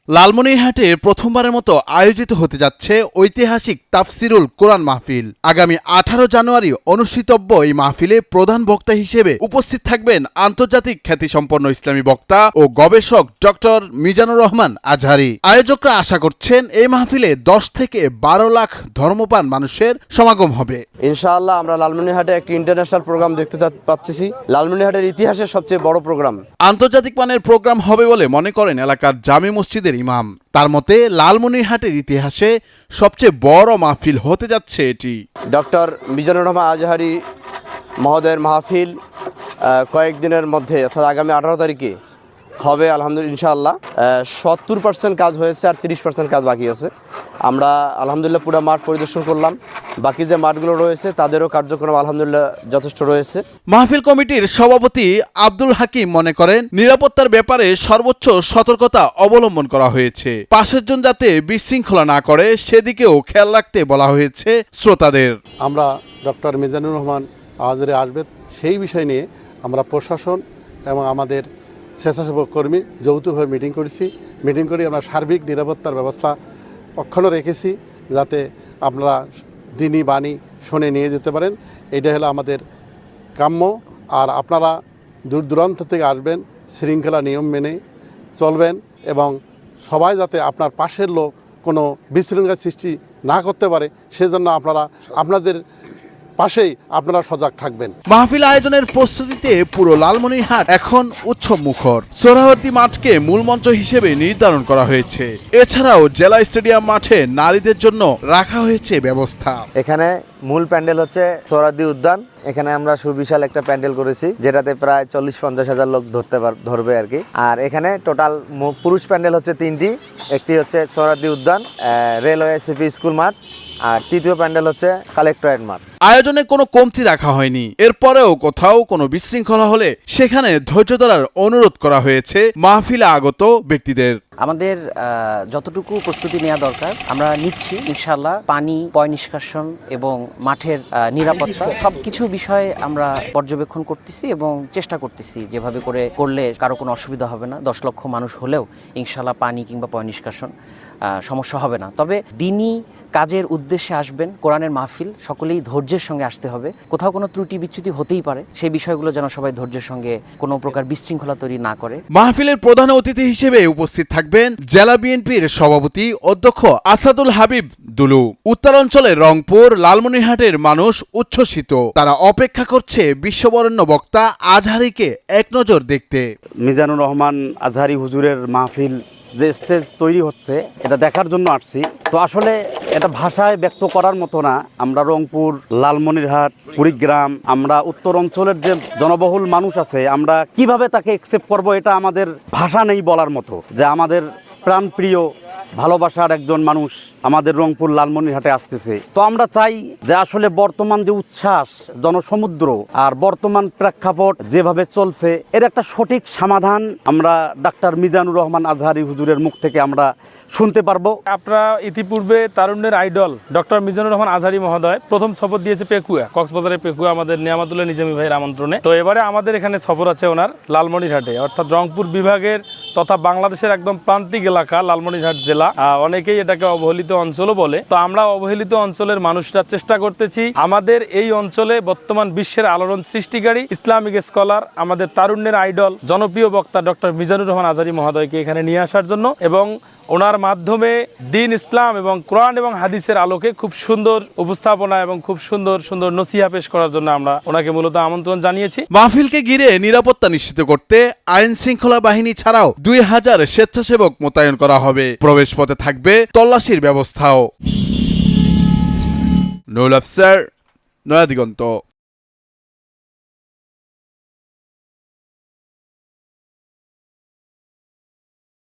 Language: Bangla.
লালমনিরহাটে প্রথমবারের মতো আয়োজিত হতে যাচ্ছে ঐতিহাসিক তাফসিরুল কোরআন মাহফিল। আগামী 18 জানুয়ারি অনুষ্ঠিতব্য এই মাহফিলে প্রধান বক্তা হিসেবে উপস্থিত থাকবেন আন্তর্জাতিক খ্যাতিসম্পন্ন ইসলামী বক্তা ও গবেষক ডক্টর মিজানুর রহমান আজহারী। আয়োজকরা আশা করছেন এই মাহফিলে 10 থেকে 12 লাখ ধর্মপ্রাণ মানুষের সমাগম হবে। ইনশাআল্লাহ আমরা লালমনিরহাটে একটি ইন্টারন্যাশনাল প্রোগ্রাম দেখতে পাচ্ছি। লালমনিরহাটের ইতিহাসের সবচেয়ে বড় প্রোগ্রাম, আন্তর্জাতিক মানের প্রোগ্রাম হবে বলে মনে করেন এলাকার জামে মসজিদের ইমাম। তার মতে লালমনিরহাটের ইতিহাসে সবচেয়ে বড় মাহফিল হতে যাচ্ছে এটি। ডক্টর মিজানুর রহমান আজহারী মহোদয়ের মাহফিল কয়েকদিনের মধ্যে অর্থাৎ আগামী 18 তারিখে হবে আলহামদুলিল্লাহ। ইনশাআল্লাহ 70% কাজ হয়েছে আর 30% কাজ বাকি আছে। আমরা আলহামদুলিল্লাহ পুরো মাঠ পরিদর্শন করলাম। বাকি যে মাঠগুলো রয়েছে তাদেরও কার্যক্রম আলহামদুলিল্লাহ যথেষ্ট রয়েছে। মাহফিল কমিটির সভাপতি আব্দুল হাকিম মনে করেন নিরাপত্তার ব্যাপারে সর্বোচ্চ সতর্কতা অবলম্বন করা হয়েছে। পাশের জন যাতে বিশৃঙ্খলা না করে সেদিকেও খেয়াল রাখতে বলা হয়েছে শ্রোতাদের। আমরা ডক্টর মিজানুর রহমান আজহারী আসবে সেই বিষয় নিয়ে আমরা প্রশাসন এবং আমাদের স্বেচ্ছাসেবক কর্মী যৌথভাবে মিটিং করে আমরা সার্বিক নিরাপত্তার ব্যবস্থা অক্ষুণ্ণ রেখেছি, যাতে আপনারা দিনী বাণী শুনে নিয়ে যেতে পারেন। এটা হলো আমাদের কাম্য। আর আপনারা দূর দূরান্ত থেকে আসবেন, শৃঙ্খলা নিয়ম মেনে চলবেন এবং সবাই যাতে আপনার পাশের লোক কোনো বিশৃঙ্খলা সৃষ্টি না করতে পারে সেজন্য আপনাদের পাশেই আপনারা সজাগ থাকবেন। মাহফিল আয়োজনের প্রস্তুতিতে পুরো লালমনিরহাট এখন উৎসব মুখর। সোহরাওয়ার্দী মাঠকে মূল মঞ্চ হিসেবে নির্ধারণ করা হয়েছে। এছাড়াও জেলা স্টেডিয়াম মাঠে নারীদের জন্য রাখা হয়েছে ব্যবস্থা। এখানে মূল প্যান্ডেল হচ্ছে সোহরাওয়ার্দী উদ্যান। এখানে আমরা সুবিশাল একটা প্যান্ডেল করেছি, যেটাতে প্রায় 40-50 হাজার লোক ধরবে আর কি। আর এখানে টোটাল পুরুষ প্যান্ডেল হচ্ছে 3টি। একটি হচ্ছে সোহরাওয়ার্দী উদ্যান, রেলওয়ে সিপি স্কুল মাঠ, আর তৃতীয় প্যান্ডেল হচ্ছে কালেক্টরেট মাঠ। আয়োজনে কোনো কমতি রাখা হয়নি। এরপরেও কোথাও কোনো বিশৃঙ্খলা হলে সেখানে ধৈর্য ধরার অনুরোধ করা হয়েছে মাহফিলে আগত ব্যক্তিদের। আমাদের যতটুকু প্রস্তুতি নেওয়া দরকার আমরা নিচ্ছি ইনশাআল্লাহ। পানি, পয় নিষ্কাশন এবং মাঠের নিরাপত্তা সবকিছু বিষয়ে আমরা পর্যবেক্ষণ করতেছি এবং চেষ্টা করতেছি যেভাবে করলে কারো কোনো অসুবিধা হবে না। 10 লক্ষ মানুষ হলেও ইনশাআল্লাহ পানি কিংবা পয় নিষ্কাশন সমস্যা হবে না। তবে দিনই কাজের উদ্দেশ্যে আসবেন, কোরআনের মাহফিল, সকলেই ধৈর্যের সঙ্গে আসতে হবে। কোথাও কোনো ত্রুটি বিচ্যুতি হতেই পারে, সেই বিষয়গুলো যেন সবাই ধৈর্যের সঙ্গে কোনো প্রকার বিশৃঙ্খলা তৈরি না করে। মাহফিলের প্রধান অতিথি হিসেবে উপস্থিত থাকবেন জেলা বিএনপির সভাপতি অধ্যক্ষ আসাদুল হাবিব দুলু। উত্তরাঞ্চলের রংপুর, লালমনিরহাটের মানুষ উচ্ছ্বসিত। তারা অপেক্ষা করছে বিশ্ববরেণ্য বক্তা আজহারীকে এক নজর দেখতে। মিজানুর রহমান আজহারী হুজুরের মাহফিল যে স্টেজ তৈরি হচ্ছে এটা দেখার জন্য আসছি। তো আসলে এটা ভাষায় ব্যক্ত করার মতো না। আমরা রংপুর, লালমনিরহাট, কুড়িগ্রাম, আমরা উত্তর অঞ্চলের যে জনবহুল মানুষ আছে, আমরা কিভাবে তাকে অ্যাকসেপ্ট করব এটা আমাদের ভাষা নেই বলার মতো। যে আমাদের প্রাণপ্রিয় ভালোবাসার একজন মানুষ আমাদের রংপুর লালমনিরহাটে আসতেছে। তো আমরা চাই যে আসলে বর্তমান যে উচ্ছ্বাস জনসমুদ্র আর বর্তমান প্রেক্ষাপট যেভাবে চলছে এর একটা সঠিক সমাধান আমরা ডাক্তার মিজানুর রহমান আজহারী হুজুরের মুখ থেকে আমরা শুনতে পারবো। আপনারা ইতিপূর্বে তারুণ্যের আইডল ডক্টর মিজানুর রহমান আজহারী মহোদয় প্রথম সফর দিয়েছে পেকুয়া, কক্সবাজারের পেকুয়া, আমাদের নিয়ামতুল্লাহ নিজামী ভাইয়ের আমন্ত্রণে। তো এবারে আমাদের এখানে সফর আছে ওনার লালমনিরহাটে, অর্থাৎ রংপুর বিভাগের তথা বাংলাদেশের একদম প্রান্তিক এলাকা লালমনিরহাট জেলা। অনেকেই এটাকে অবহেলিত অঞ্চলও বলে। তো আমরা অবহেলিত অঞ্চলের মানুষরা চেষ্টা করতেছি আমাদের এই অঞ্চলে বর্তমান বিশ্বের আলোড়ন সৃষ্টিকারী ইসলামিক স্কলার, আমাদের তারুণ্যের আইডল, জনপ্রিয় বক্তা ডক্টর মিজানুর রহমান আজহারী মহোদয়কে এখানে নিয়ে আসার জন্য এবং ওনার মাধ্যমে দ্বীন ইসলাম এবং কোরআন এবং হাদিসের আলোকে খুব সুন্দর উপস্থাপনা এবং খুব সুন্দর সুন্দর নসিহা পেশ করার জন্য আমরা ওনাকে মূলত আমন্ত্রণ জানিয়েছি। মাহফিলকে ঘিরে নিরাপত্তা নিশ্চিত করতে আইন শৃঙ্খলা বাহিনী ছাড়াও 2000 স্বেচ্ছাসেবক মোতায়েন করা হবে। প্রবেশ পথে থাকবে তল্লাশির ব্যবস্থাও। নুরুল আফসার, নয়া দিগন্ত।